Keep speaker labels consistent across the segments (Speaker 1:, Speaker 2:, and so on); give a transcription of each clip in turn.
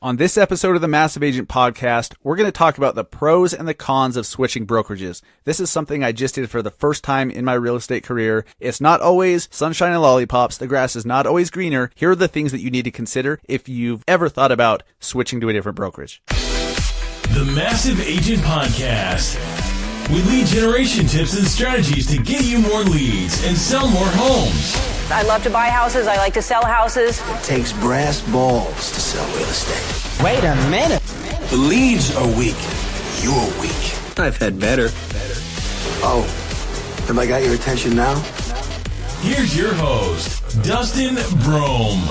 Speaker 1: On this episode of the Massive Agent Podcast, we're going to talk about the pros and the cons of switching brokerages. This is something I just did for the first time in my real estate career. It's not always sunshine and lollipops. The grass is not always greener. Here are the things that you need to consider if you've ever thought about switching to a different brokerage.
Speaker 2: The Massive Agent Podcast, with lead generation tips and strategies to get you more leads and sell more homes.
Speaker 3: I love to buy houses. I like to sell houses.
Speaker 4: It takes brass balls to sell real estate.
Speaker 5: Wait a minute.
Speaker 4: The leads are weak. You're weak.
Speaker 5: I've had better.
Speaker 4: Oh, have I got your attention now?
Speaker 2: Here's your host, Dustin Brohm.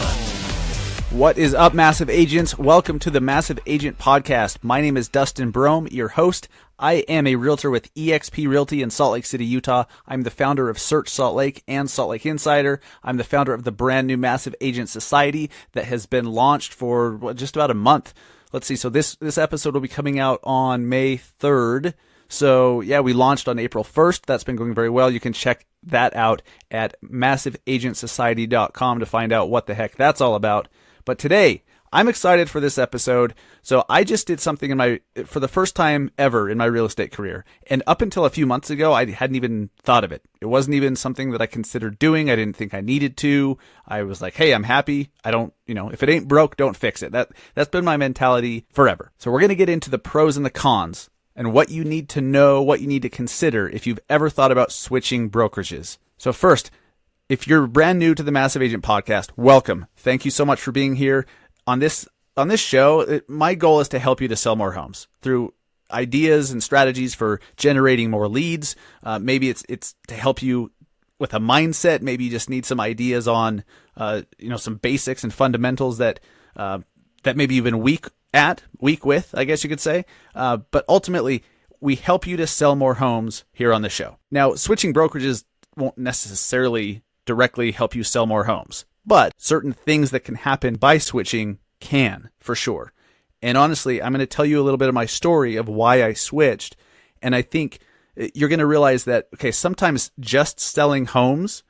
Speaker 1: What is up, Massive Agents? Welcome to the Massive Agent Podcast. My name is Dustin Brohm, your host. I am a realtor with eXp Realty in Salt Lake City, Utah. I'm the founder of Search Salt Lake and Salt Lake Insider. I'm the founder of the brand new Massive Agent Society that has been launched for just about a month. Let's see. So this episode will be coming out on May 3rd. So yeah, we launched on April 1st. That's been going very well. You can check that out at massiveagentsociety.com to find out what the heck that's all about. But today, I'm excited for this episode. So I just did something for the first time ever in my real estate career. And up until a few months ago, I hadn't even thought of it. It wasn't even something that I considered doing. I didn't think I needed to. I was like, hey, I'm happy. I don't, if it ain't broke, don't fix it. That's been my mentality forever. So we're going to get into the pros and the cons and what you need to know, what you need to consider if you've ever thought about switching brokerages. So first, if you're brand new to the Massive Agent Podcast, welcome. Thank you so much for being here. On this show, my goal is to help you to sell more homes through ideas and strategies for generating more leads. Maybe it's to help you with a mindset. Maybe you just need some ideas on, some basics and fundamentals that maybe you've been weak with, I guess you could say. But ultimately, we help you to sell more homes here on the show. Now, switching brokerages won't necessarily directly help you sell more homes, but certain things that can happen by switching can, for sure. And honestly, I'm going to tell you a little bit of my story of why I switched. And I think you're going to realize that, okay, sometimes just selling homes,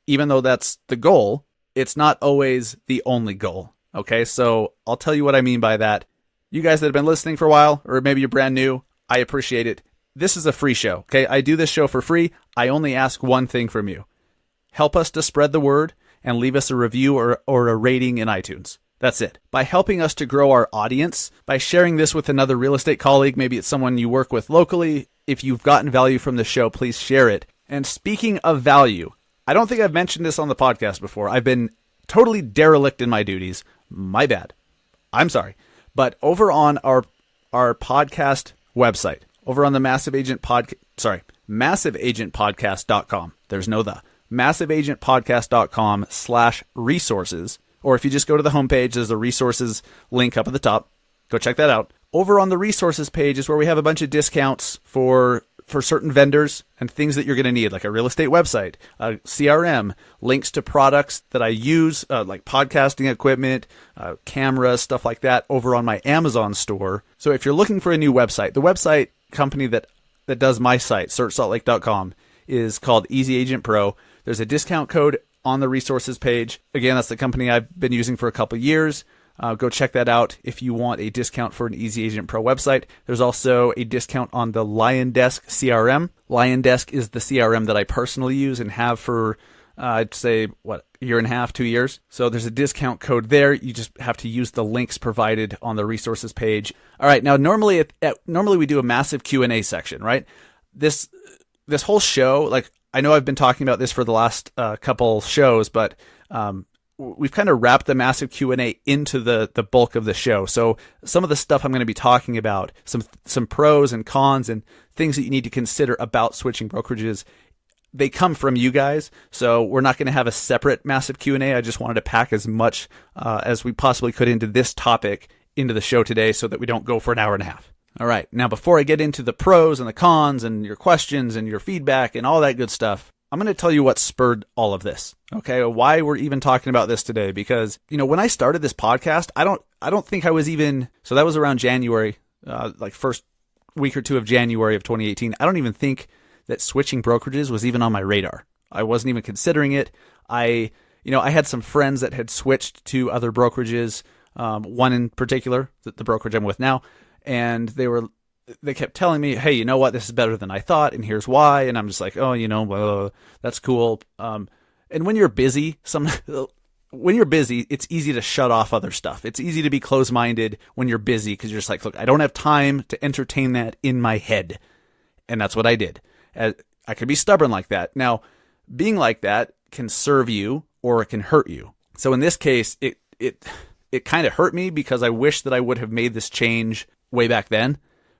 Speaker 1: even though that's the goal, it's not always the only goal. Okay, so I'll tell you what I mean by that. You guys that have been listening for a while, or maybe you're brand new, I appreciate it. This is a free show, okay? I do this show for free. I only ask one thing from you. Help us to spread the word and leave us a review or a rating in iTunes. That's it. By helping us to grow our audience, by sharing this with another real estate colleague, maybe it's someone you work with locally. If you've gotten value from the show, please share it. And speaking of value, I don't think I've mentioned this on the podcast before. I've been totally derelict in my duties. My bad. I'm sorry. But over on our podcast website, over on the massiveagentpodcast.com. There's no the. massiveagentpodcast.com/resources. Or if you just go to the homepage, there's a resources link up at the top. Go check that out. Over on the resources page is where we have a bunch of discounts for certain vendors and things that you're going to need, like a real estate website, a CRM, links to products that I use, like podcasting equipment, cameras, stuff like that, over on my Amazon store. So if you're looking for a new website, the website company that does my site, searchsaltlake.com, is called Easy Agent Pro. There's a discount code on the resources page. Again, that's the company I've been using for a couple of years. Go check that out if you want a discount for an Easy Agent Pro website. There's also a discount on the LionDesk CRM. LionDesk is the CRM that I personally use and have for, I'd say, a year and a half, 2 years. So there's a discount code there. You just have to use the links provided on the resources page. All right. Now, normally we do a massive Q&A section, right? This whole show, like, I know I've been talking about this for the last couple shows, but we've kind of wrapped the massive Q&A into the bulk of the show. So some of the stuff I'm going to be talking about, some pros and cons and things that you need to consider about switching brokerages, they come from you guys. So we're not going to have a separate massive Q&A. I just wanted to pack as much as we possibly could into this topic into the show today so that we don't go for an hour and a half. All right. Now, before I get into the pros and the cons and your questions and your feedback and all that good stuff, I'm going to tell you what spurred all of this. Okay. Why we're even talking about this today, because, when I started this podcast, I don't think I was even, so that was around January, like first week or two of January of 2018. I don't even think that switching brokerages was even on my radar. I wasn't even considering it. I had some friends that had switched to other brokerages. one in particular, the brokerage I'm with now, and they kept telling me, hey, you know what, this is better than I thought, and here's why. And I'm just like, oh, that's cool. And when you're busy, it's easy to shut off other stuff. It's easy to be closed-minded when you're busy because you're just like, look, I don't have time to entertain that in my head. And that's what I did. I could be stubborn like that. Now, being like that can serve you or it can hurt you. So in this case, it kind of hurt me because I wish that I would have made this change way back then,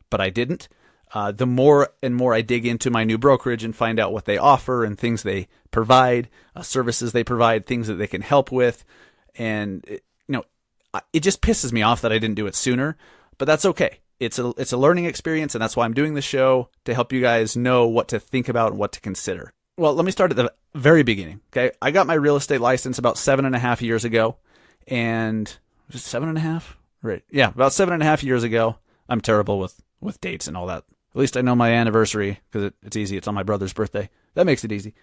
Speaker 1: but I didn't. The more and more I dig into my new brokerage and find out what they offer and things they provide, services they provide, things that they can help with, and it just pisses me off that I didn't do it sooner. But that's okay. It's a learning experience, and that's why I'm doing the show, to help you guys know what to think about and what to consider. Well, let me start at the very beginning. Okay, I got my real estate license about 7.5 years ago, and was it 7.5? Right? Yeah, about 7.5 years ago. I'm terrible with dates and all that. At least I know my anniversary because it's easy. It's on my brother's birthday. That makes it easy.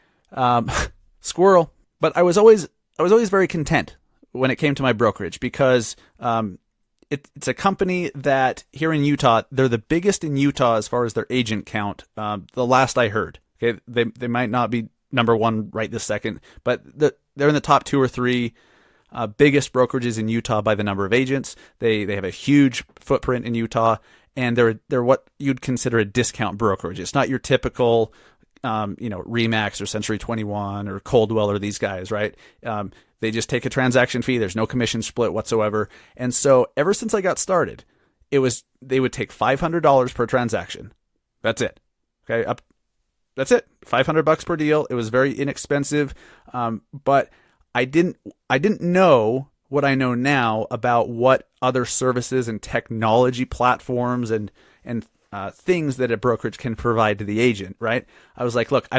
Speaker 1: Squirrel. But I was always very content when it came to my brokerage because it's a company that here in Utah, they're the biggest in Utah as far as their agent count. The last I heard, okay, they might not be number one right this second, but they're in the top 2 or 3 biggest brokerages in Utah by the number of agents. They have a huge footprint in Utah. And they're what you'd consider a discount brokerage. It's not your typical, Remax or Century 21 or Coldwell or these guys, right? They just take a transaction fee. There's no commission split whatsoever. And so ever since I got started, they would take $500 per transaction. That's it. Okay. That's it. $500 per deal. It was very inexpensive. But I didn't know what I know now about what other services and technology platforms and things that a brokerage can provide to the agent, right? I was like, look, I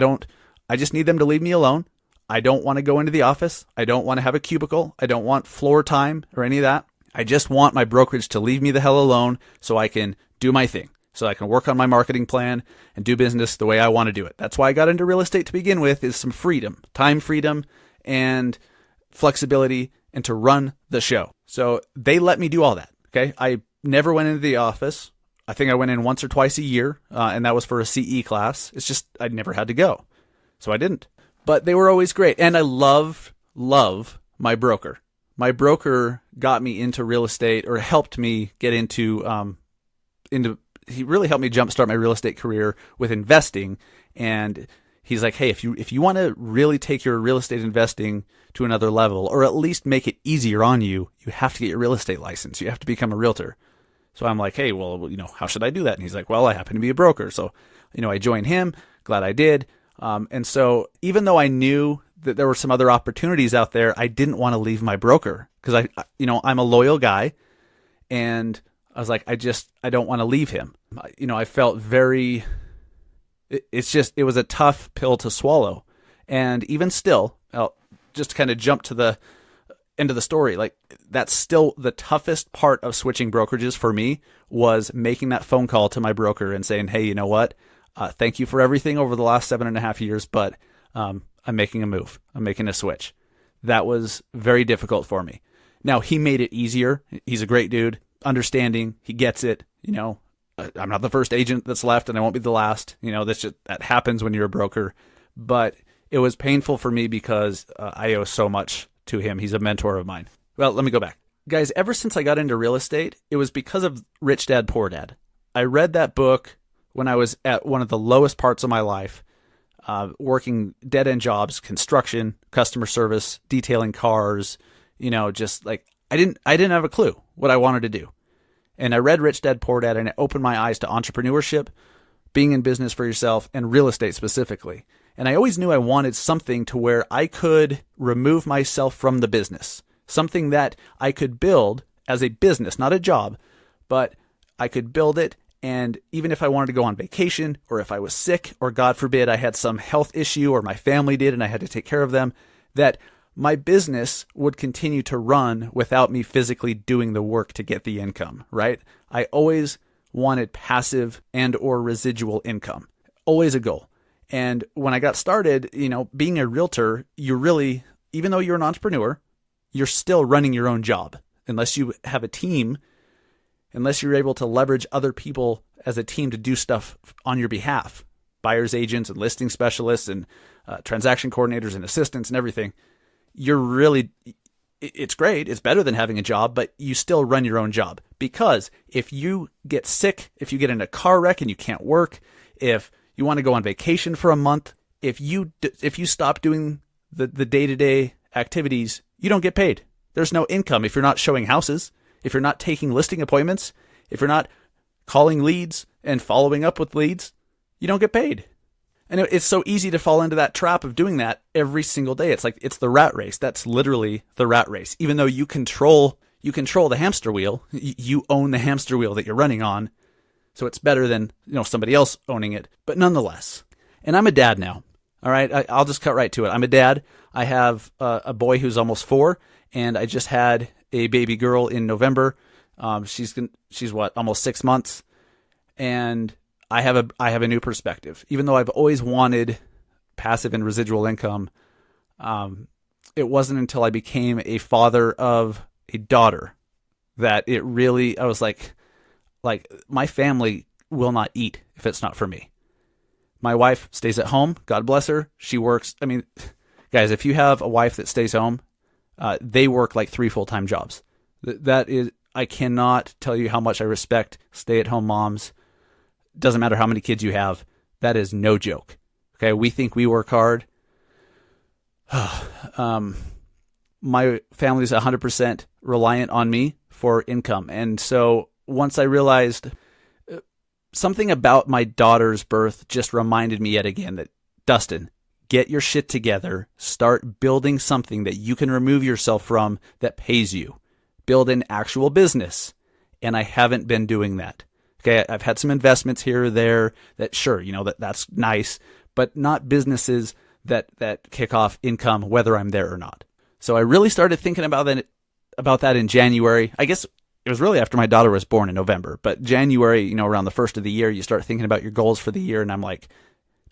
Speaker 1: just need them to leave me alone. I don't want to go into the office. I don't want to have a cubicle. I don't want floor time or any of that. I just want my brokerage to leave me the hell alone so I can do my thing, so I can work on my marketing plan and do business the way I want to do it. That's why I got into real estate to begin with, is some freedom, time freedom and flexibility, and to run the show. So they let me do all that. Okay. I never went into the office. I think I went in once or twice a year, and that was for a CE class. It's just, I never had to go. So I didn't. But they were always great. And I love my broker. My broker got me into real estate, or helped me get into he really helped me jumpstart my real estate career with investing. And he's like, hey, if you want to really take your real estate investing to another level, or at least make it easier on you, you have to get your real estate license. You have to become a realtor. So I'm like, hey, well, how should I do that? And he's like, well, I happen to be a broker. So, I joined him. Glad I did. And so even though I knew that there were some other opportunities out there, I didn't want to leave my broker because I'm a loyal guy, and I was like, I don't want to leave him. I felt very, it was a tough pill to swallow. And even still, just to kind of jump to the end of the story, like, that's still the toughest part of switching brokerages for me, was making that phone call to my broker and saying, hey, you know what? Thank you for everything over the last 7.5 years, but I'm making a move. I'm making a switch. That was very difficult for me. Now, he made it easier. He's a great dude, understanding. He gets it. I'm not the first agent that's left, and I won't be the last. That happens when you're a broker. But it was painful for me because I owe so much to him. He's a mentor of mine. Well, let me go back. Guys, ever since I got into real estate, it was because of Rich Dad, Poor Dad. I read that book when I was at one of the lowest parts of my life, working dead-end jobs, construction, customer service, detailing cars, just like I didn't have a clue what I wanted to do. And I read Rich Dad, Poor Dad, and it opened my eyes to entrepreneurship, being in business for yourself, and real estate specifically. And I always knew I wanted something to where I could remove myself from the business, something that I could build as a business, not a job, but I could build it. And even if I wanted to go on vacation, or if I was sick, or God forbid I had some health issue, or my family did and I had to take care of them, that my business would continue to run without me physically doing the work to get the income, right? I always wanted passive and or residual income, always a goal. And when I got started, being a realtor, you really, even though you're an entrepreneur, you're still running your own job. unless you have a team, unless you're able to leverage other people as a team to do stuff on your behalf, buyer's agents and listing specialists and transaction coordinators and assistants and everything, it's great. It's better than having a job, but you still run your own job. Because if you get sick, if you get in a car wreck and you can't work, if you want to go on vacation for a month, if you stop doing the day-to-day activities, you don't get paid. There's no income if you're not showing houses, if you're not taking listing appointments, if you're not calling leads and following up with leads, you don't get paid. And it's so easy to fall into that trap of doing that every single day. It's like, it's the rat race. That's literally the rat race. Even though you control the hamster wheel, you own the hamster wheel that you're running on. So it's better than, somebody else owning it. But nonetheless, and I'm a dad now. All right. I'll just cut right to it. I'm a dad. I have a boy who's almost 4, and I just had a baby girl in November. She's almost 6 months. And I have a new perspective. Even though I've always wanted passive and residual income, it wasn't until I became a father of a daughter that I was like my family will not eat if it's not for me. My wife stays at home. God bless her. She works. I mean, guys, if you have a wife that stays home, they work like 3 full-time jobs. I cannot tell you how much I respect stay-at-home moms. Doesn't matter how many kids you have. That is no joke. Okay, we think we work hard. My family is 100% reliant on me for income. And so once I realized something about my daughter's birth just reminded me yet again that, Dustin, get your shit together. Start building something that you can remove yourself from that pays you. Build an actual business. And I haven't been doing that. Okay, I've had some investments here or there that, sure, that's nice, but not businesses that kick off income whether I'm there or not. So I really started thinking about that in January. I guess it was really after my daughter was born in November, but January, around the first of the year, you start thinking about your goals for the year, and I'm like,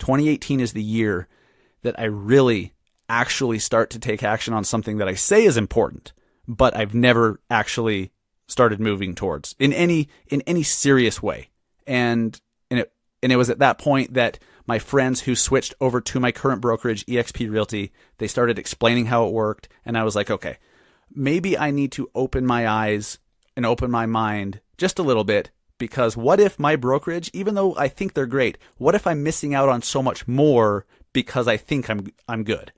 Speaker 1: 2018 is the year that I really actually start to take action on something that I say is important, but I've never actually started moving towards in any serious way. And it was at that point that my friends who switched over to my current brokerage, eXp Realty, they started explaining how it worked. And I was like, okay, maybe I need to open my eyes and open my mind just a little bit, because what if my brokerage, even though I think they're great, what if I'm missing out on so much more because I think I'm good?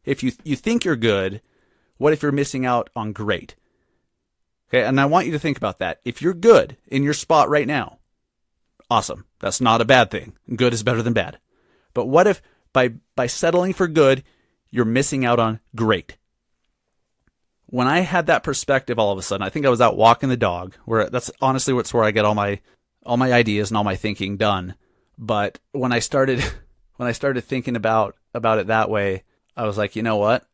Speaker 1: If you think you're good, what if you're missing out on great? Okay, and I want you to think about that. If you're good in your spot right now, awesome. That's not a bad thing. Good is better than bad. But what if by settling for good, you're missing out on great? When I had that perspective, all of a sudden, I think I was out walking the dog. That's honestly where I get all my ideas and all my thinking done. But when I started thinking about it that way, I was like, you know what?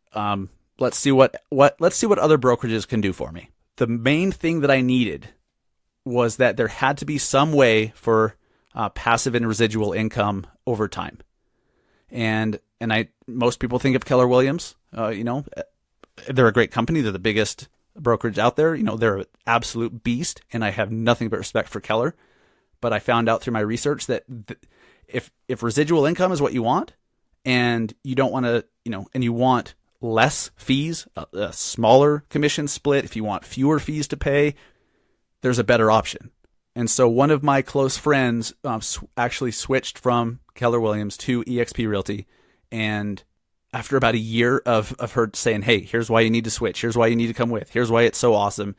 Speaker 1: Let's see what other brokerages can do for me. The main thing that I needed was that there had to be some way for passive and residual income over time. And most people think of Keller Williams. They're a great company. They're the biggest brokerage out there. They're an absolute beast, and I have nothing but respect for Keller. But I found out through my research that if residual income is what you want, and you don't want to, and you want less fees, a smaller commission split, if you want fewer fees to pay, there's a better option. And so one of my close friends actually switched from Keller Williams to eXp Realty. And after about a year of her saying, hey, here's why you need to switch. Here's why you need to come with. Here's why it's so awesome.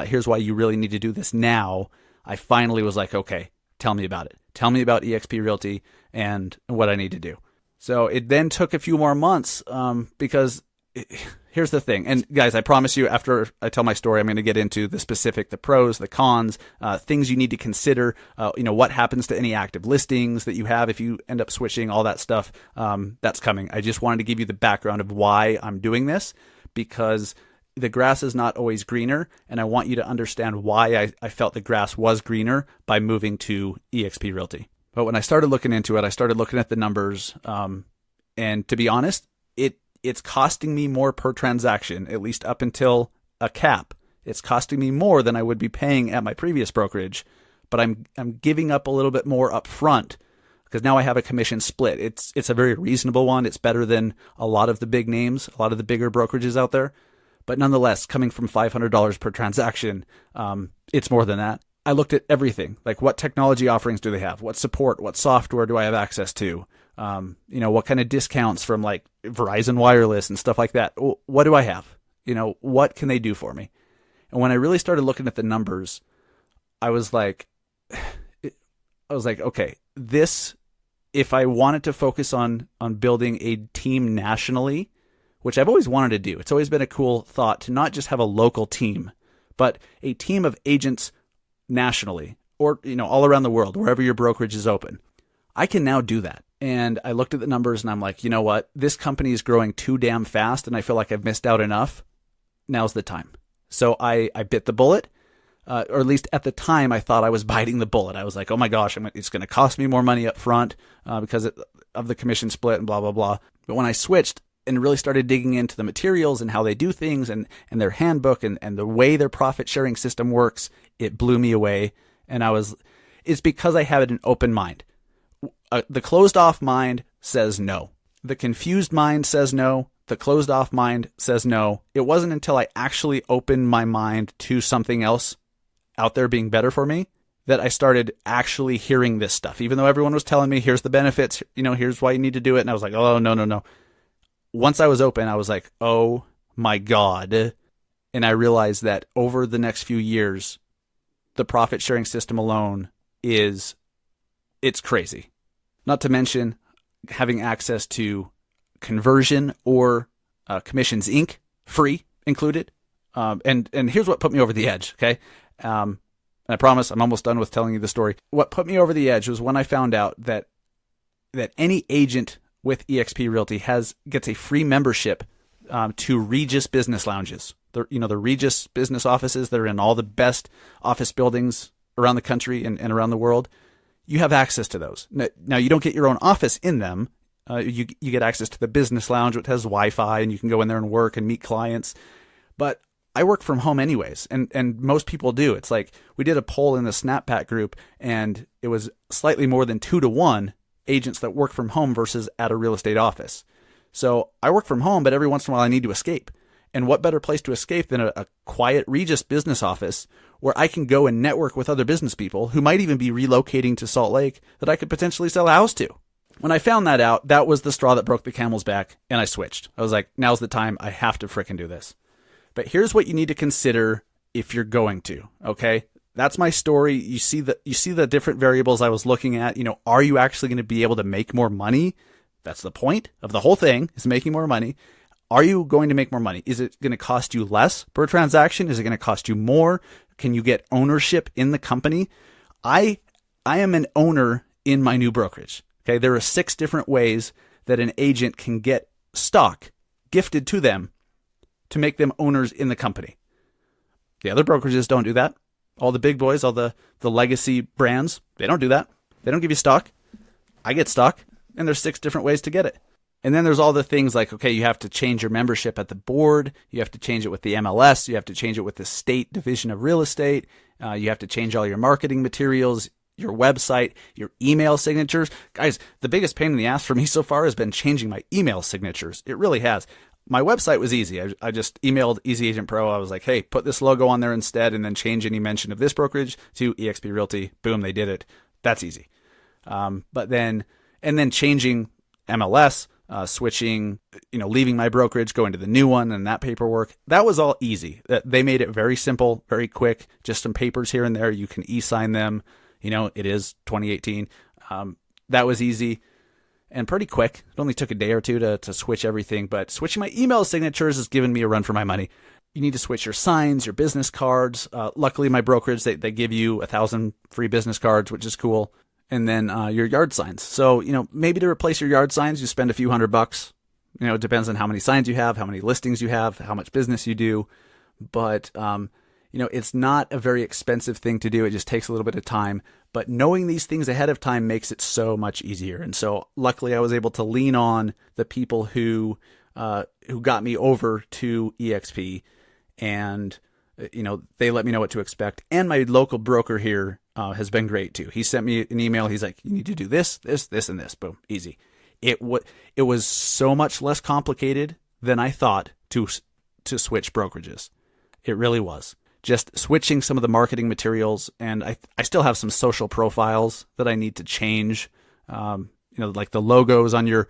Speaker 1: Here's why you really need to do this now. I finally was like, okay, tell me about it. Tell me about eXp Realty and what I need to do. So it then took a few more months because here's the thing. And guys, I promise you, after I tell my story, I'm going to get into the pros, the cons, things you need to consider, what happens to any active listings that you have if you end up switching, all that stuff. That's coming. I just wanted to give you the background of why I'm doing this, because the grass is not always greener. And I want you to understand why I felt the grass was greener by moving to eXp Realty. But when I started looking into it, I started looking at the numbers. And to be honest, it's costing me more per transaction, at least up until a cap. It's costing me more than I would be paying at my previous brokerage, but I'm giving up a little bit more up front because now I have a commission split. It's a very reasonable one. It's better than a lot of the big names, a lot of the bigger brokerages out there. But nonetheless, coming from $500 per transaction, it's more than that. I looked at everything, like what technology offerings do they have? What support? What software do I have access to? What kind of discounts from like Verizon Wireless and stuff like that? What do I have? What can they do for me? And when I really started looking at the numbers, I was like, okay, if I wanted to focus on building a team nationally, which I've always wanted to do. It's always been a cool thought to not just have a local team, but a team of agents nationally or, all around the world, wherever your brokerage is open. I can now do that. And I looked at the numbers and I'm like, you know what? This company is growing too damn fast and I feel like I've missed out enough. Now's the time. So I bit the bullet, or at least at the time I thought I was biting the bullet. I was like, oh my gosh, it's going to cost me more money up front because of the commission split and blah, blah, blah. But when I switched and really started digging into the materials and how they do things and their handbook and the way their profit sharing system works, it blew me away. And it's because I had an open mind. The closed off mind says no. The confused mind says no. The closed off mind says no. It wasn't until I actually opened my mind to something else out there being better for me that I started actually hearing this stuff. Even though everyone was telling me, here's the benefits, here's why you need to do it. And I was like, oh, no. Once I was open, I was like, oh my God. And I realized that over the next few years, the profit sharing system alone it's crazy. Not to mention having access to conversion or commissions Inc. free included. And here's what put me over the edge. Okay. And I promise I'm almost done with telling you the story. What put me over the edge was when I found out that any agent with eXp Realty gets a free membership to Regis business lounges. The Regis business offices that are in all the best office buildings around the country and around the world. You have access to those. Now you don't get your own office in them. You get access to the business lounge, which has Wi-Fi, and you can go in there and work and meet clients. But I work from home anyways, and most people do. It's like we did a poll in the Snapback group, and it was slightly more than 2-to-1 agents that work from home versus at a real estate office. So I work from home, but every once in a while I need to escape. And what better place to escape than a quiet Regis business office where I can go and network with other business people who might even be relocating to Salt Lake that I could potentially sell a house to. When I found that out, that was the straw that broke the camel's back, and I switched. I was like, now's the time. I have to frickin' do this. But here's what you need to consider if you're going to, okay? That's my story. You see the different variables I was looking at. Are you actually going to be able to make more money? That's the point of the whole thing, is making more money. Are you going to make more money? Is it going to cost you less per transaction? Is it going to cost you more? Can you get ownership in the company? I am an owner in my new brokerage. Okay, there are 6 different ways that an agent can get stock gifted to them to make them owners in the company. The other brokerages don't do that. All the big boys, all the legacy brands, they don't do that. They don't give you stock. I get stock, and there's 6 different ways to get it. And then there's all the things like, okay, you have to change your membership at the board. You have to change it with the MLS. You have to change it with the state division of real estate. You have to change all your marketing materials, your website, your email signatures. Guys, the biggest pain in the ass for me so far has been changing my email signatures. It really has. My website was easy. I just emailed Easy Agent Pro. I was like, hey, put this logo on there instead and then change any mention of this brokerage to eXp Realty. Boom, they did it. That's easy. But then changing MLS, switching, leaving my brokerage, going to the new one and that paperwork, that was all easy. They made it very simple, very quick, just some papers here and there. You can e-sign them. It is 2018. That was easy and pretty quick. It only took a day or two to switch everything, but switching my email signatures has given me a run for my money. You need to switch your signs, your business cards. Luckily, my brokerage, they give you 1,000 free business cards, which is cool. And then your yard signs. So, maybe to replace your yard signs, you spend a few $100. It depends on how many signs you have, how many listings you have, how much business you do. But, it's not a very expensive thing to do. It just takes a little bit of time. But knowing these things ahead of time makes it so much easier. And so luckily I was able to lean on the people who got me over to eXp and They let me know what to expect. And my local broker here has been great too. He sent me an email. He's like, you need to do this, this, this, and this. Boom, easy. It was so much less complicated than I thought to switch brokerages. It really was. Just switching some of the marketing materials, and I still have some social profiles that I need to change. Like the logos on your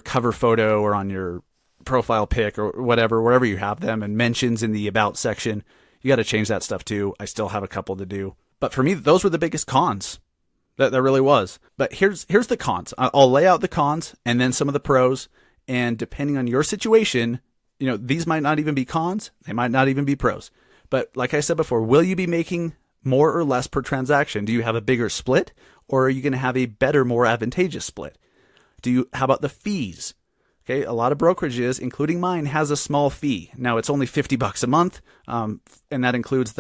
Speaker 1: cover photo or on your profile pic or whatever, wherever you have them, and mentions in the about section. You got to change that stuff too. I still have a couple to do. But for me, those were the biggest cons. That really was. But here's the cons. I'll lay out the cons and then some of the pros. And depending on your situation, these might not even be cons. They might not even be pros. But like I said before, will you be making more or less per transaction? Do you have a bigger split, or are you going to have a better, more advantageous split? How about the fees? Okay, a lot of brokerages, including mine, has a small fee. Now it's only $50 a month, and that includes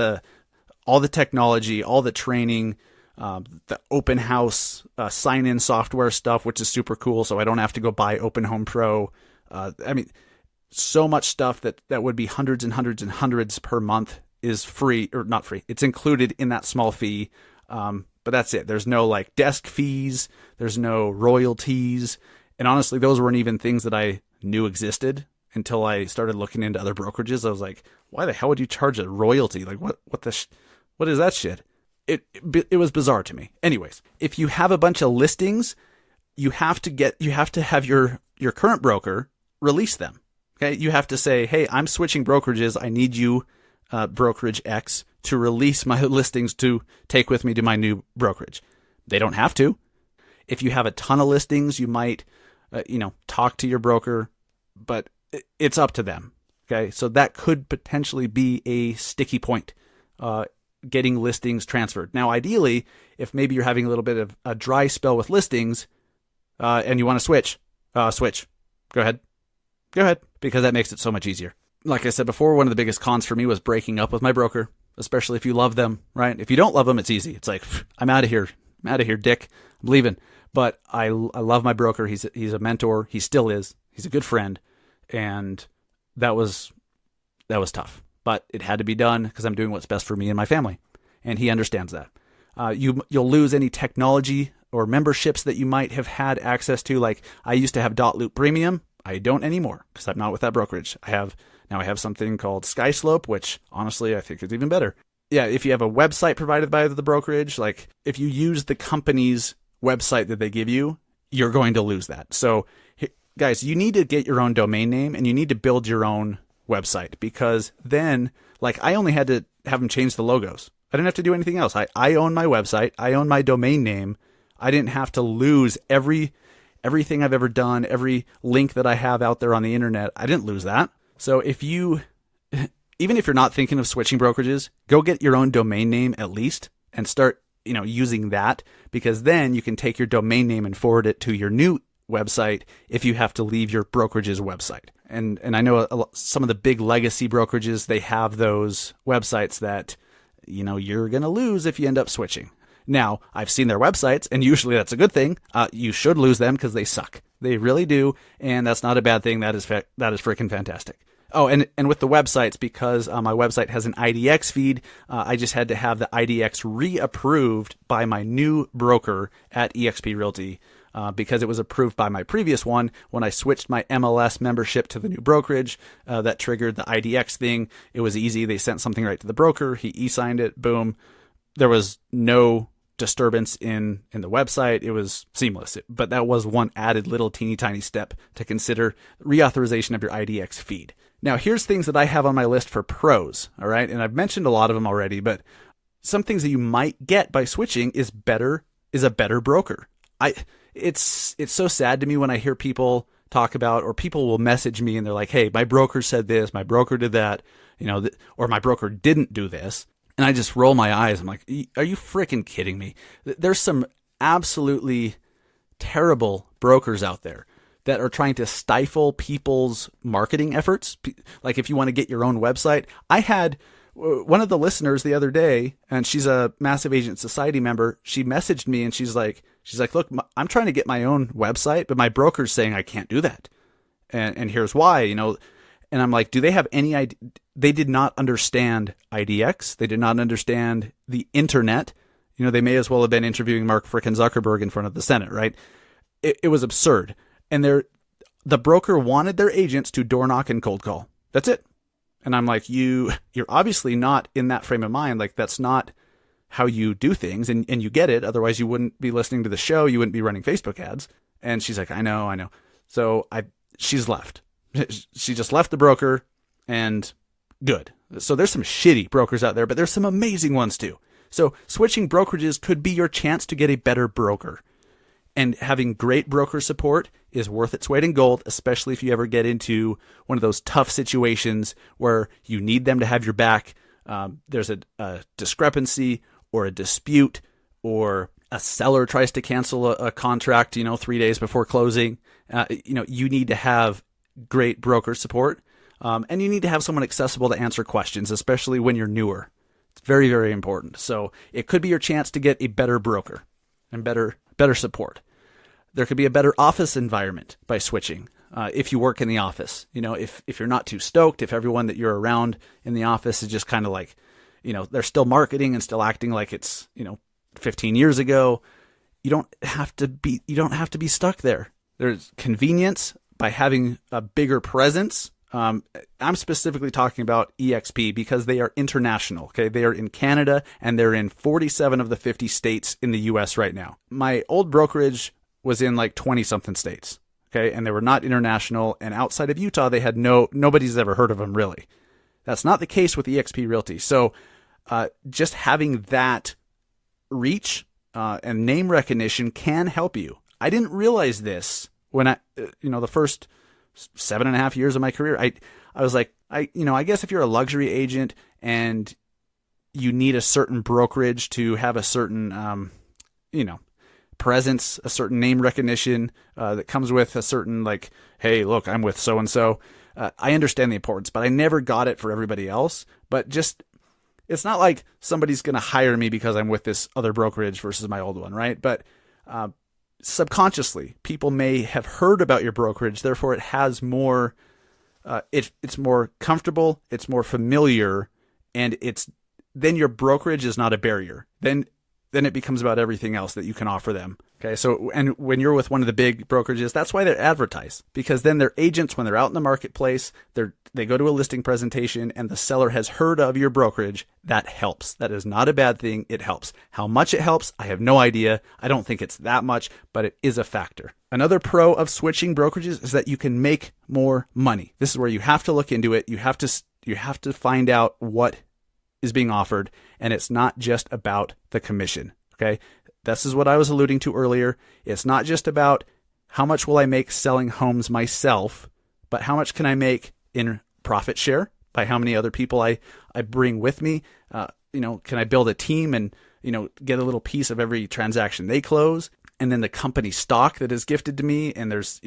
Speaker 1: all the technology, all the training, the open house sign-in software stuff, which is super cool. So I don't have to go buy Open Home Pro. So much stuff that would be hundreds and hundreds and hundreds per month is free, or not free. It's included in that small fee. But that's it. There's no like desk fees. There's no royalties. And honestly, those weren't even things that I knew existed until I started looking into other brokerages. I was like, why the hell would you charge a royalty? Like what is that shit? It was bizarre to me. Anyways, if you have a bunch of listings, you have to have your current broker release them. Okay. You have to say, hey, I'm switching brokerages. I need you, brokerage X, to release my listings to take with me to my new brokerage. They don't have to. If you have a ton of listings, you might, talk to your broker, but it's up to them. Okay. So that could potentially be a sticky point, getting listings transferred. Now, ideally, if maybe you're having a little bit of a dry spell with listings, and you want to switch. Go ahead, because that makes it so much easier. Like I said before, one of the biggest cons for me was breaking up with my broker, especially if you love them, right? If you don't love them, it's easy. It's like, I'm out of here, Dick. I'm leaving. But I love my broker. He's a mentor. He still is. He's a good friend. And that was tough. But it had to be done because I'm doing what's best for me and my family. And he understands that. You'll lose any technology or memberships that you might have had access to. Like I used to have .loop Premium. I don't anymore because I'm not with that brokerage. I have something called SkySlope, which honestly I think is even better. Yeah, if you have a website provided by the brokerage, like if you use the company's website that they give you, you're going to lose that. So guys, you need to get your own domain name and you need to build your own website, because then, like, I only had to have them change the logos. I didn't have to do anything else. I own my website. I own my domain name. I didn't have to lose everything I've ever done, every link that I have out there on the internet. I didn't lose that. So even if you're not thinking of switching brokerages, go get your own domain name at least and start, using that, because then you can take your domain name and forward it to your new website if you have to leave your brokerage's website. And I know some of the big legacy brokerages, they have those websites that, you're going to lose if you end up switching. Now, I've seen their websites, and usually that's a good thing. You should lose them because they suck. They really do, and that's not a bad thing. That is freaking fantastic. Oh, and with the websites, because my website has an IDX feed, I just had to have the IDX reapproved by my new broker at eXp Realty, because it was approved by my previous one. When I switched my MLS membership to the new brokerage, that triggered the IDX thing. It was easy. They sent something right to the broker. He e-signed it. Boom. There was no disturbance in the website. It was seamless. But that was one added little teeny tiny step to consider: reauthorization of your IDX feed. Now, here's things that I have on my list for pros. All right. And I've mentioned a lot of them already, but some things that you might get by switching is a better broker. It's so sad to me when I hear people talk about, or people will message me and they're like, hey, my broker said this, my broker did that, or my broker didn't do this. And I just roll my eyes. I'm like, are you freaking kidding me? There's some absolutely terrible brokers out there that are trying to stifle people's marketing efforts. Like if you want to get your own website, I had one of the listeners the other day, and she's a Massive Agent Society member. She messaged me and she's like, look, I'm trying to get my own website, but my broker's saying I can't do that. And here's why, And I'm like, do they have any idea? they did not understand IDX. They did not understand the internet. They may as well have been interviewing Mark frickin' Zuckerberg in front of the Senate, right? It was absurd. And the broker wanted their agents to door knock and cold call. That's it. And I'm like, you're obviously not in that frame of mind. Like, that's not how you do things. And you get it. Otherwise, you wouldn't be listening to the show. You wouldn't be running Facebook ads. And she's like, I know. So she's left. She just left the broker, and good. So there's some shitty brokers out there, but there's some amazing ones too. So switching brokerages could be your chance to get a better broker. And having great broker support is worth its weight in gold, especially if you ever get into one of those tough situations where you need them to have your back. There's a discrepancy or a dispute, or a seller tries to cancel a contract, 3 days before closing. You need to have great broker support. And you need to have someone accessible to answer questions, especially when you're newer. It's very, very important. So it could be your chance to get a better broker and better support. There could be a better office environment by switching. If you work in the office, if you're not too stoked, if everyone that you're around in the office is just kind of like, they're still marketing and still acting like it's, 15 years ago, you don't have to be stuck there. There's convenience by having a bigger presence. I'm specifically talking about EXP because they are international. Okay. They are in Canada and they're in 47 of the 50 states in the US right now. My old brokerage was in like 20 something states. Okay. And they were not international. And outside of Utah, they had nobody's ever heard of them really. That's not the case with EXP Realty. So, just having that reach, and name recognition can help you. I didn't realize this when the first 7.5 years of my career, I was like, I guess if you're a luxury agent and you need a certain brokerage to have a certain, presence, a certain name recognition, that comes with a certain like, hey, look, I'm with so-and-so. I understand the importance, but I never got it for everybody else. But just, it's not like somebody's going to hire me because I'm with this other brokerage versus my old one, right? But, subconsciously, people may have heard about your brokerage, therefore it has more, it's more comfortable, it's more familiar, and then your brokerage is not a barrier. Then it becomes about everything else that you can offer them. Okay. So, and when you're with one of the big brokerages, that's why they're advertised, because then their agents, when they're out in the marketplace, they go to a listing presentation and the seller has heard of your brokerage. That helps. That is not a bad thing. It helps. How much it helps, I have no idea. I don't think it's that much, but it is a factor. Another pro of switching brokerages is that you can make more money. This is where you have to look into it. You have to find out what is being offered, and it's not just about the commission. Okay. This is what I was alluding to earlier. It's not just about how much will I make selling homes myself, but how much can I make in profit share by how many other people I bring with me? Can I build a team and, get a little piece of every transaction they close? And then the company stock that is gifted to me. And there's,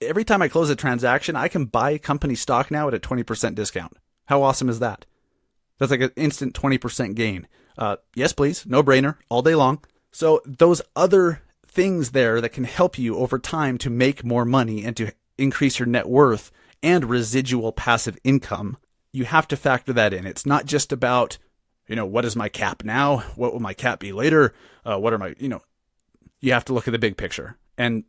Speaker 1: every time I close a transaction, I can buy company stock now at a 20% discount. How awesome is that? That's like an instant 20% gain. Yes, please. No brainer all day long. So those other things there that can help you over time to make more money and to increase your net worth and residual passive income, you have to factor that in. It's not just about, what is my cap now? What will my cap be later? What are my, you have to look at the big picture. And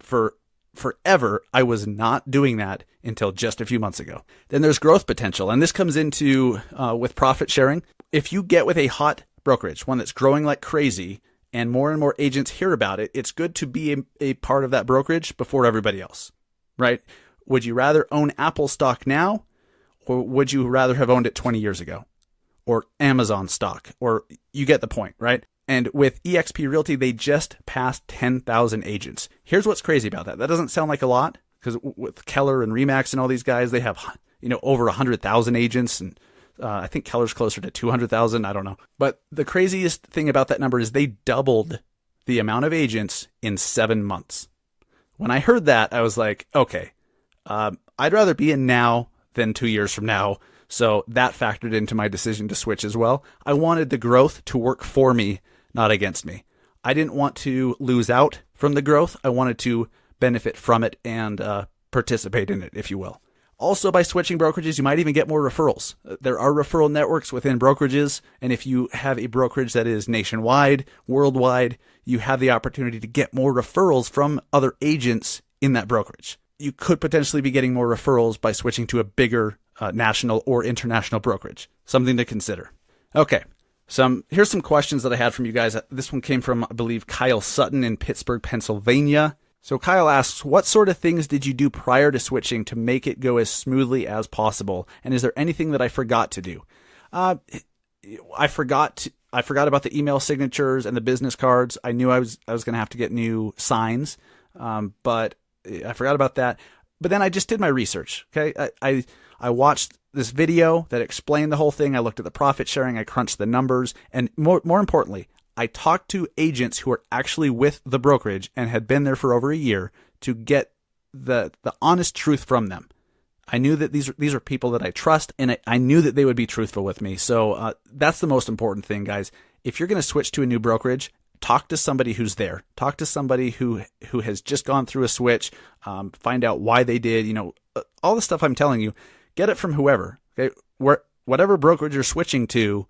Speaker 1: forever, I was not doing that until just a few months ago. Then there's growth potential. And this comes into with profit sharing. If you get with a hot brokerage, one that's growing like crazy, and more agents hear about it, it's good to be a part of that brokerage before everybody else, right? Would you rather own Apple stock now, or would you rather have owned it 20 years ago? Or Amazon stock? Or you get the point, right? And with eXp Realty, they just passed 10,000 agents. Here's what's crazy about that. That doesn't sound like a lot, because with Keller and Remax and all these guys, they have, over 100,000 agents, and I think Keller's closer to 200,000. I don't know. But the craziest thing about that number is they doubled the amount of agents in 7 months. When I heard that, I was like, okay, I'd rather be in now than 2 years from now. So that factored into my decision to switch as well. I wanted the growth to work for me, not against me. I didn't want to lose out from the growth. I wanted to benefit from it and participate in it, if you will. Also, by switching brokerages, you might even get more referrals. There are referral networks within brokerages, and if you have a brokerage that is nationwide, worldwide, you have the opportunity to get more referrals from other agents in that brokerage. You could potentially be getting more referrals by switching to a bigger national or international brokerage. Something to consider. Okay, here's some questions that I had from you guys. This one came from, I believe, Kyle Sutton in Pittsburgh, Pennsylvania. So Kyle asks, what sort of things did you do prior to switching to make it go as smoothly as possible? And is there anything that I forgot to do? I forgot about the email signatures and the business cards. I knew I was going to have to get new signs, but I forgot about that. But then I just did my research. Okay, I watched this video that explained the whole thing. I looked at the profit sharing. I crunched the numbers, and more importantly, I talked to agents who are actually with the brokerage and had been there for over a year to get the honest truth from them. I knew that these are people that I trust, and I knew that they would be truthful with me. So that's the most important thing, guys. If you're going to switch to a new brokerage, talk to somebody who's there. Talk to somebody who has just gone through a switch. Find out why they did. All the stuff I'm telling you, get it from whoever. Okay, whatever brokerage you're switching to.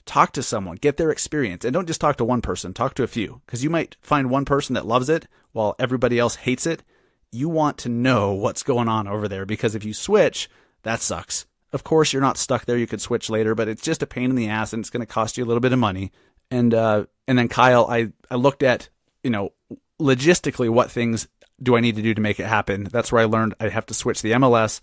Speaker 1: Talk to someone, get their experience, and don't just talk to one person, talk to a few, because you might find one person that loves it while everybody else hates it. You want to know what's going on over there, because if you switch, that sucks. Of course, you're not stuck there. You could switch later, but it's just a pain in the ass, and it's going to cost you a little bit of money. And then Kyle, I looked at, logistically, what things do I need to do to make it happen? That's where I learned I have to switch the MLS,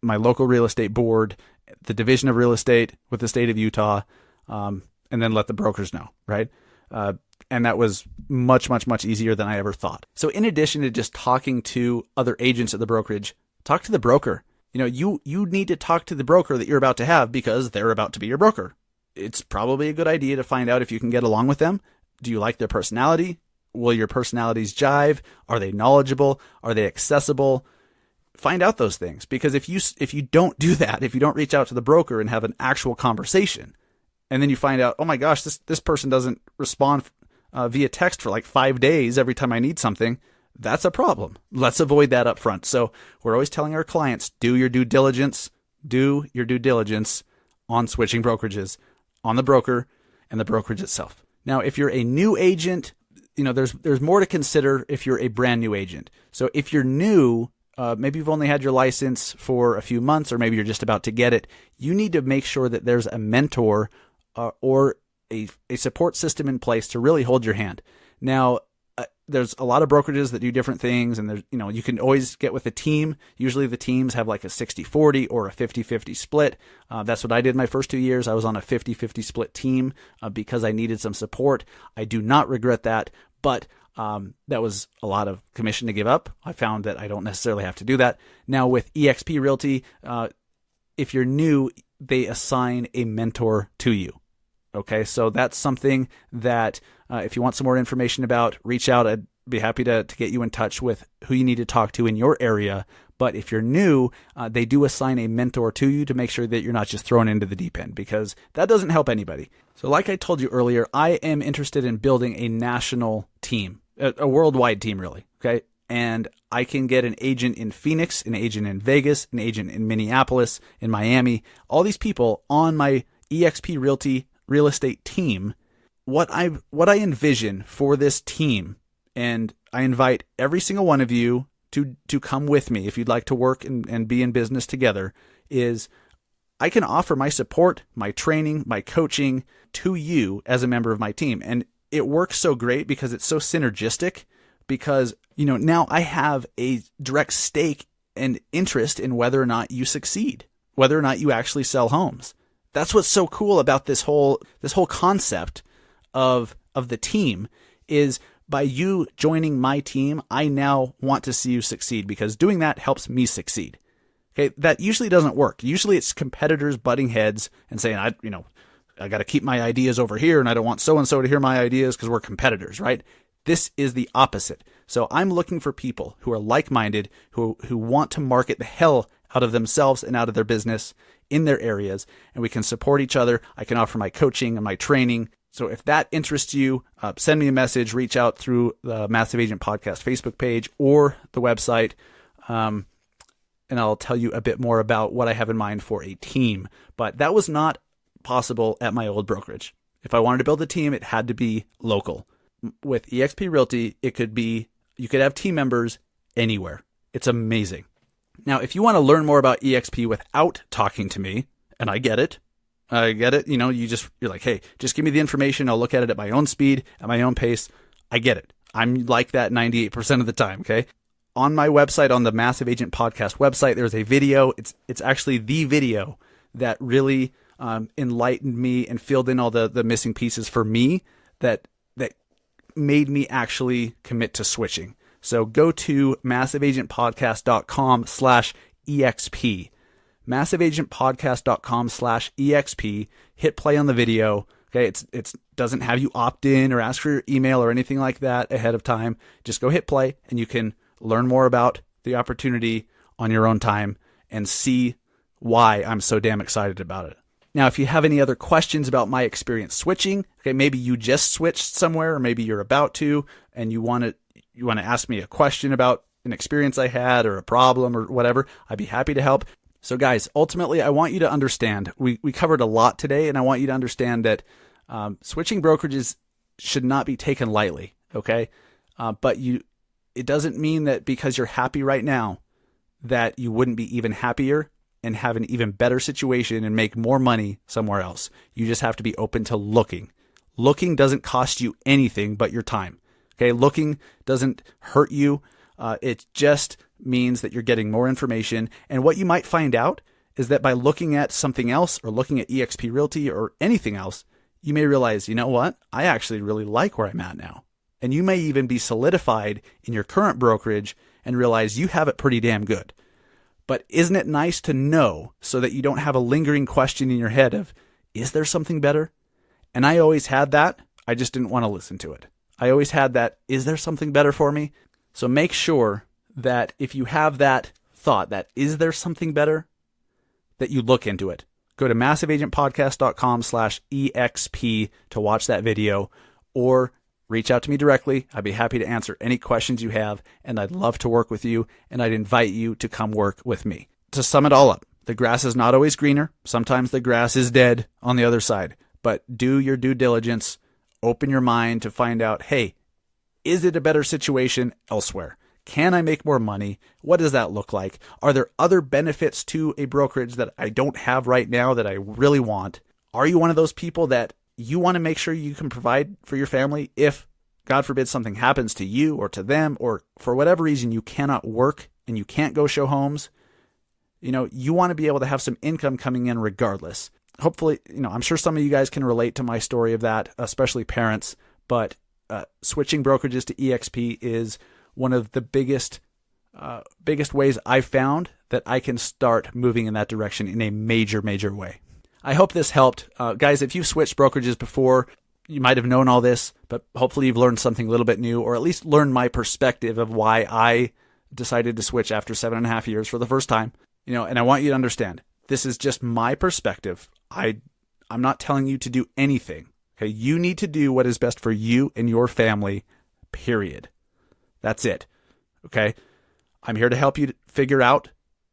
Speaker 1: my local real estate board, the division of real estate with the state of Utah, and then let the brokers know, right? And that was much, much, much easier than I ever thought. So in addition to just talking to other agents at the brokerage, talk to the broker. You need to talk to the broker that you're about to have because they're about to be your broker. It's probably a good idea to find out if you can get along with them. Do you like their personality? Will your personalities jive? Are they knowledgeable? Are they accessible? Find out those things, because if you don't do that, if you don't reach out to the broker and have an actual conversation, and then you find out, oh my gosh, this person doesn't respond via text for like 5 days every time I need something, that's a problem. Let's avoid that up front. So we're always telling our clients, do your due diligence on switching brokerages, on the broker and the brokerage itself. Now, if you're a new agent, there's more to consider if you're a brand new agent. So if you're new, maybe you've only had your license for a few months, or maybe you're just about to get it, you need to make sure that there's a mentor or a support system in place to really hold your hand. Now, there's a lot of brokerages that do different things, and there's, you can always get with a team. Usually the teams have like a 60-40 or a 50-50 split. That's what I did my first 2 years. I was on a 50-50 split team because I needed some support. I do not regret that, but that was a lot of commission to give up. I found that I don't necessarily have to do that. Now with eXp Realty, if you're new, they assign a mentor to you. Okay, so that's something that if you want some more information about, reach out. I'd be happy to get you in touch with who you need to talk to in your area. But if you're new, they do assign a mentor to you to make sure that you're not just thrown into the deep end, because that doesn't help anybody. So like I told you earlier, I am interested in building a national team, a worldwide team really, okay? And I can get an agent in Phoenix, an agent in Vegas, an agent in Minneapolis, in Miami, all these people on my eXp Realty real estate team. What I envision for this team, and I invite every single one of you to come with me if you'd like to work and be in business together, is I can offer my support, my training, my coaching to you as a member of my team. And it works so great because it's so synergistic, because, now I have a direct stake and interest in whether or not you succeed, whether or not you actually sell homes. That's what's so cool about this whole concept of the team, is by you joining my team, I now want to see you succeed, because doing that helps me succeed. Okay, that usually doesn't work. Usually it's competitors butting heads and saying, I got to keep my ideas over here, and I don't want so-and-so to hear my ideas because we're competitors, right? This is the opposite. So I'm looking for people who are like-minded, who want to market the hell out of themselves and out of their business in their areas, and we can support each other. I can offer my coaching and my training. So if that interests you, send me a message, reach out through the Massive Agent Podcast Facebook page or the website. and I'll tell you a bit more about what I have in mind for a team. But that was not possible at my old brokerage. If I wanted to build a team, it had to be local. With eXp Realty, you could have team members anywhere. It's amazing. Now, if you want to learn more about eXp without talking to me, and I get it, you're like, hey, just give me the information. I'll look at it at my own speed, at my own pace. I get it. I'm like that 98% of the time. Okay. On my website, on the Massive Agent Podcast website, there's a video. It's actually the video that really enlightened me and filled in all the missing pieces for me that made me actually commit to switching. So go to massiveagentpodcast.com/EXP. massiveagentpodcast.com/EXP. Hit play on the video. Okay, it doesn't have you opt in or ask for your email or anything like that ahead of time. Just go hit play and you can learn more about the opportunity on your own time and see why I'm so damn excited about it. Now, if you have any other questions about my experience switching, okay, maybe you just switched somewhere, or maybe you're about to, and you want to ask me a question about an experience I had or a problem or whatever, I'd be happy to help. So guys, ultimately, I want you to understand, we covered a lot today, and I want you to understand that switching brokerages should not be taken lightly, okay? But it doesn't mean that because you're happy right now that you wouldn't be even happier and have an even better situation and make more money somewhere else. You just have to be open to looking. Looking doesn't cost you anything but your time. Okay, looking doesn't hurt you. It just means that you're getting more information. And what you might find out is that by looking at something else or looking at eXp Realty or anything else, you may realize, you know what? I actually really like where I'm at now. And you may even be solidified in your current brokerage and realize you have it pretty damn good. But isn't it nice to know so that you don't have a lingering question in your head of, is there something better? And I always had that. I just didn't want to listen to it. I always had that, is there something better for me? So make sure that if you have that thought, that is there something better, that you look into it. Go to massiveagentpodcast.com/EXP to watch that video, or reach out to me directly. I'd be happy to answer any questions you have, and I'd love to work with you, and I'd invite you to come work with me. To sum it all up, the grass is not always greener. Sometimes the grass is dead on the other side, but do your due diligence. Open your mind to find out, hey, is it a better situation elsewhere? Can I make more money? What does that look like? Are there other benefits to a brokerage that I don't have right now that I really want? Are you one of those people that you want to make sure you can provide for your family if, God forbid, something happens to you or to them, or for whatever reason you cannot work and you can't go show homes? You want to be able to have some income coming in regardless. Hopefully, I'm sure some of you guys can relate to my story of that, especially parents, but switching brokerages to eXp is one of the biggest ways I've found that I can start moving in that direction in a major, major way. I hope this helped. Guys, if you've switched brokerages before, you might have known all this, but hopefully you've learned something a little bit new, or at least learned my perspective of why I decided to switch after 7.5 years for the first time. And I want you to understand, this is just my perspective. I'm not telling you to do anything. Okay, you need to do what is best for you and your family, period. That's it. Okay, I'm here to help you figure out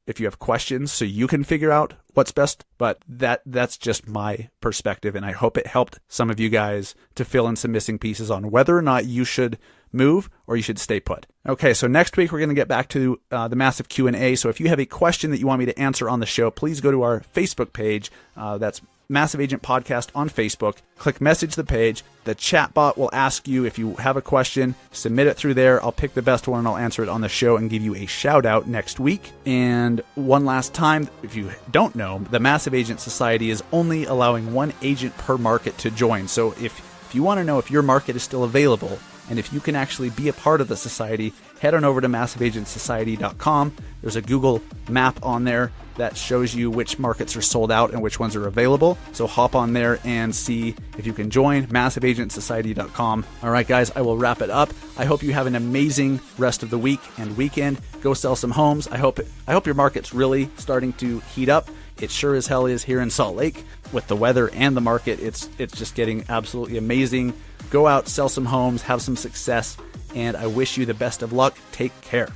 Speaker 1: if you have questions so you can figure out what's best, but that's just my perspective, and I hope it helped some of you guys to fill in some missing pieces on whether or not you should move or you should stay put. Okay, so next week we're going to get back to the massive Q&A. So if you have a question that you want me to answer on the show, please go to our Facebook page. That's Massive Agent Podcast on Facebook. Click message the page. The chat bot will ask you if you have a question. Submit it through there. I'll pick the best one and I'll answer it on the show and give you a shout out next week. And one last time, if you don't know, the Massive Agent Society is only allowing one agent per market to join. So if you want to know if your market is still available and if you can actually be a part of the society, head on over to massiveagentsociety.com. There's a Google map on there that shows you which markets are sold out and which ones are available. So hop on there and see if you can join, massiveagentsociety.com. All right, guys, I will wrap it up. I hope you have an amazing rest of the week and weekend. Go sell some homes. I hope your market's really starting to heat up. It sure as hell is here in Salt Lake with the weather and the market. It's just getting absolutely amazing. Go out, sell some homes, have some success, and I wish you the best of luck. Take care.